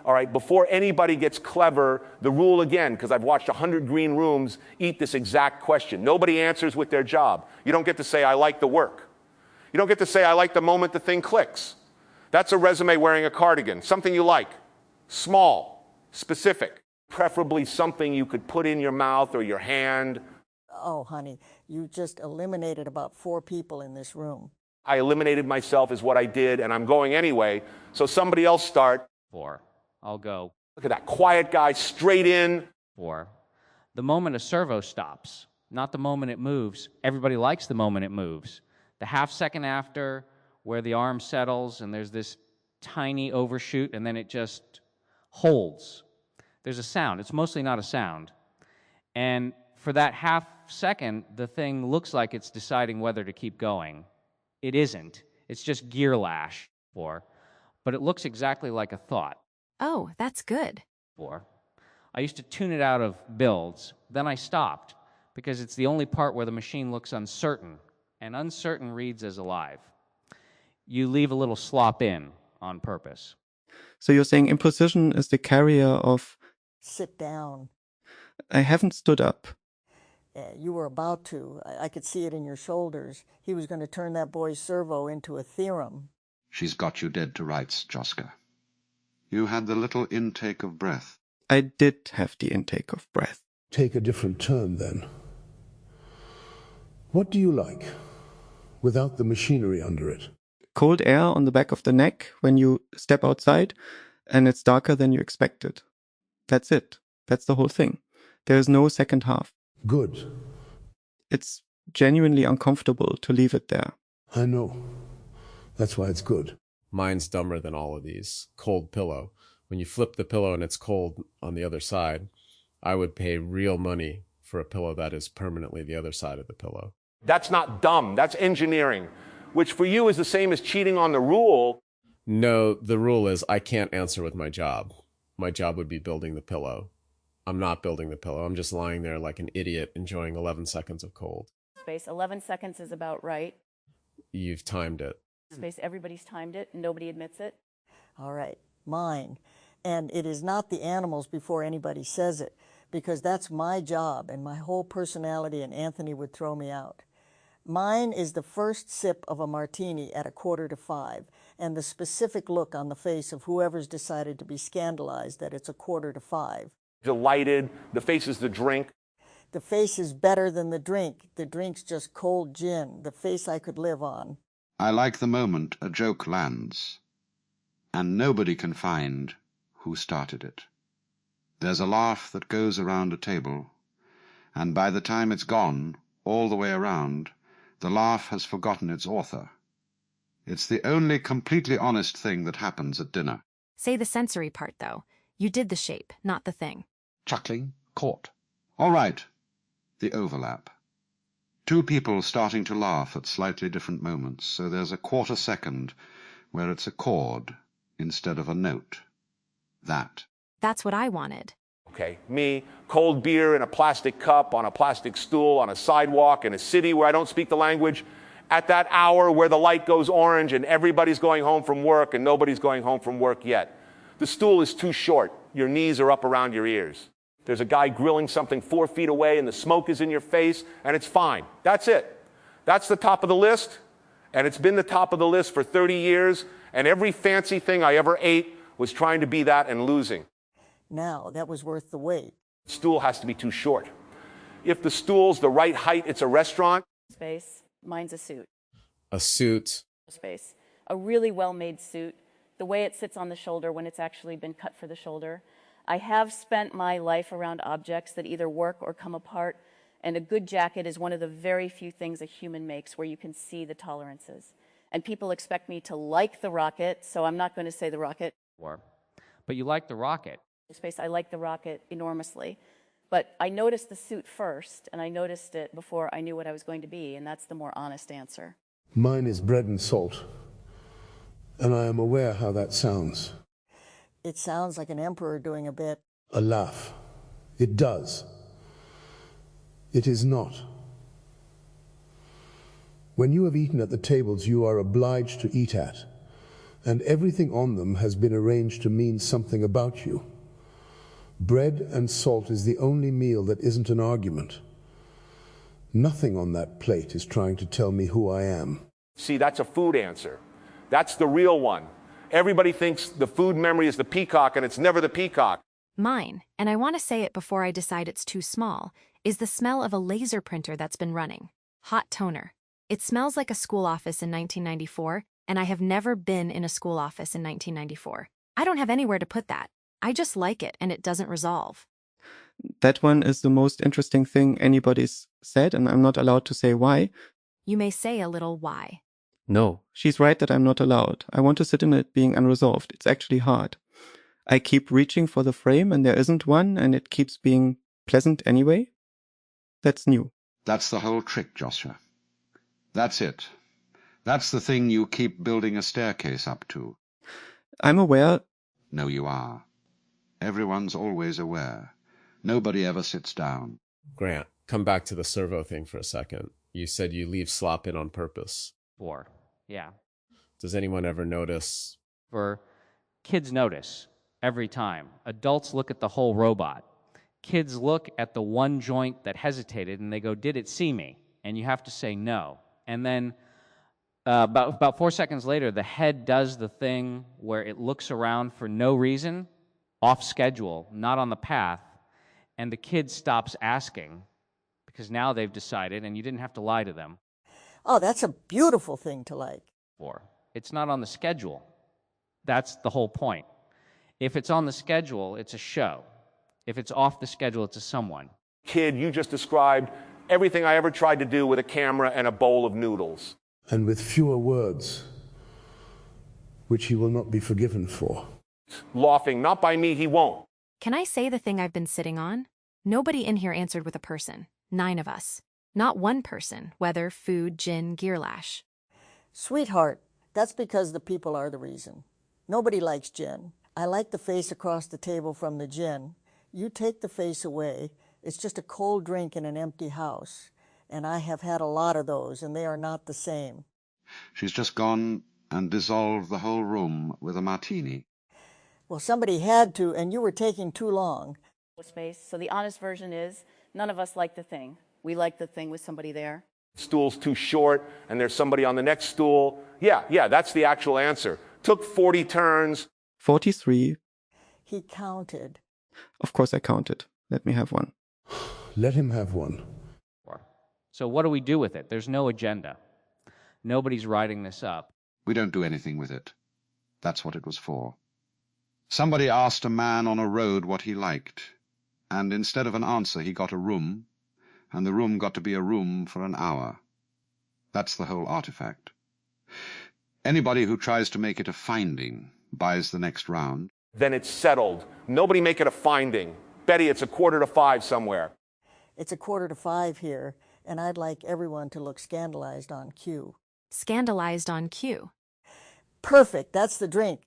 All right, before anybody gets clever, the rule again, because I've watched 100 green rooms eat this exact question. Nobody answers with their job. You don't get to say, I like the work. You don't get to say, I like the moment the thing clicks. That's a resume wearing a cardigan, something you like, small, specific, preferably something you could put in your mouth or your hand. Oh, honey, you just eliminated about 4 people in this room. I eliminated myself is what I did, and I'm going anyway, so somebody else start. 4. I'll go. Look at that quiet guy, straight in. 4. The moment a servo stops, not the moment it moves. Everybody likes the moment it moves. The half second after, where the arm settles and there's this tiny overshoot and then it just holds. There's a sound. It's mostly not a sound. And for that half second, the thing looks like it's deciding whether to keep going. It isn't. It's just gear lash. 4. But it looks exactly like a thought. Oh, that's good. 4. I used to tune it out of builds. Then I stopped because it's the only part where the machine looks uncertain, and uncertain reads as alive. You leave a little slop in on purpose. So you're saying imposition is the carrier of... Sit down. I haven't stood up. You were about to. I could see it in your shoulders. He was going to turn that boy's servo into a theorem. She's got you dead to rights, Joska. You had the little intake of breath. I did have the intake of breath. Take a different turn, then. What do you like, without the machinery under it? Cold air on the back of the neck when you step outside, and it's darker than you expected. That's it. That's the whole thing. There is no second half. Good. It's genuinely uncomfortable to leave it there. I know. That's why it's good. Mine's dumber than all of these. Cold pillow. When you flip the pillow and it's cold on the other side, I would pay real money for a pillow that is permanently the other side of the pillow. That's not dumb. That's engineering, which for you is the same as cheating on the rule. No, the rule is I can't answer with my job. My job would be building the pillow. I'm not building the pillow. I'm just lying there like an idiot enjoying 11 seconds of cold. Space, 11 seconds is about right. You've timed it. Space, everybody's timed it. Nobody admits it. All right, mine. And it is not the animals before anybody says it, because that's my job and my whole personality, and Anthony would throw me out. Mine is the first sip of a martini at 4:45, and the specific look on the face of whoever's decided to be scandalized that it's 4:45. Delighted. The face is the drink. The face is better than the drink. The drink's just cold gin, the face I could live on. I like the moment a joke lands, and nobody can find who started it. There's a laugh that goes around a table, and by the time it's gone, all the way around, the laugh has forgotten its author. It's the only completely honest thing that happens at dinner. Say the sensory part, though. You did the shape, not the thing. Chuckling, caught. All right, the overlap. 2 people starting to laugh at slightly different moments, so there's a 1/4 second where it's a chord instead of a note. That. That's what I wanted. Okay, me, cold beer in a plastic cup, on a plastic stool, on a sidewalk, in a city where I don't speak the language, at that hour where the light goes orange and everybody's going home from work and nobody's going home from work yet. The stool is too short. Your knees are up around your ears. There's a guy grilling something 4 feet away and the smoke is in your face, and it's fine. That's it. That's the top of the list, and it's been the top of the list for 30 years, and every fancy thing I ever ate was trying to be that and losing. Now, that was worth the wait. The stool has to be too short. If the stool's the right height, it's a restaurant. Space, mine's a suit. A suit. Space, a really well-made suit. The way it sits on the shoulder when it's actually been cut for the shoulder. I have spent my life around objects that either work or come apart, and a good jacket is one of the very few things a human makes where you can see the tolerances. And people expect me to like the rocket, so I'm not going to say the rocket. But you like the rocket. Space, I like the rocket enormously. But I noticed the suit first, and I noticed it before I knew what I was going to be, and that's the more honest answer. Mine is bread and salt, and I am aware how that sounds. It sounds like an emperor doing a bit. A laugh. It does. It is not. When you have eaten at the tables you are obliged to eat at, and everything on them has been arranged to mean something about you. Bread and salt is the only meal that isn't an argument. Nothing on that plate is trying to tell me who I am. See, that's a food answer. That's the real one. Everybody thinks the food memory is the peacock, and it's never the peacock. Mine, and I want to say it before I decide it's too small, is the smell of a laser printer that's been running. Hot toner. It smells like a school office in 1994, and I have never been in a school office in 1994. I don't have anywhere to put that. I just like it, and it doesn't resolve. That one is the most interesting thing anybody's said, and I'm not allowed to say why. You may say a little why. No, she's right that I'm not allowed. I want to sit in it being unresolved. It's actually hard. I keep reaching for the frame and there isn't one, and it keeps being pleasant anyway. That's new. That's the whole trick, Joshua. That's it. That's the thing you keep building a staircase up to. I'm aware. No, you are. Everyone's always aware. Nobody ever sits down. Grant, come back to the servo thing for a second. You said you leave slop in on purpose. Yeah. Does anyone ever notice? Kids notice every time. Adults look at the whole robot. Kids look at the one joint that hesitated and they go, "Did it see me?" And you have to say no. And then about 4 seconds later, the head does the thing where it looks around for no reason, off schedule, not on the path, and the kid stops asking because now they've decided, and you didn't have to lie to them. Oh, that's a beautiful thing to like. It's not on the schedule. That's the whole point. If it's on the schedule, it's a show. If it's off the schedule, it's a someone. Kid, you just described everything I ever tried to do with a camera and a bowl of noodles. And with fewer words, which he will not be forgiven for. Laughing, not by me, he won't. Can I say the thing I've been sitting on? Nobody in here answered with a person. 9 of us. Not one person, weather, food, gin, gear lash. Sweetheart, that's because the people are the reason. Nobody likes gin. I like the face across the table from the gin. You take the face away, it's just a cold drink in an empty house. And I have had a lot of those, and they are not the same. She's just gone and dissolved the whole room with a martini. Well, somebody had to, and you were taking too long. Space. So the honest version is, none of us like the thing. We like the thing with somebody there. Stool's too short, and there's somebody on the next stool. Yeah, that's the actual answer. Took 40 turns. 43. He counted. Of course I counted. Let me have one. Let him have one. So what do we do with it? There's no agenda. Nobody's writing this up. We don't do anything with it. That's what it was for. Somebody asked a man on a road what he liked, and instead of an answer he got a room, and the room got to be a room for an hour. That's the whole artifact. Anybody who tries to make it a finding buys the next round. Then it's settled. Nobody make it a finding. Betty, it's 4:45 somewhere. It's 4:45 here, and I'd like everyone to look scandalized on cue. Scandalized on cue. Perfect, that's the drink.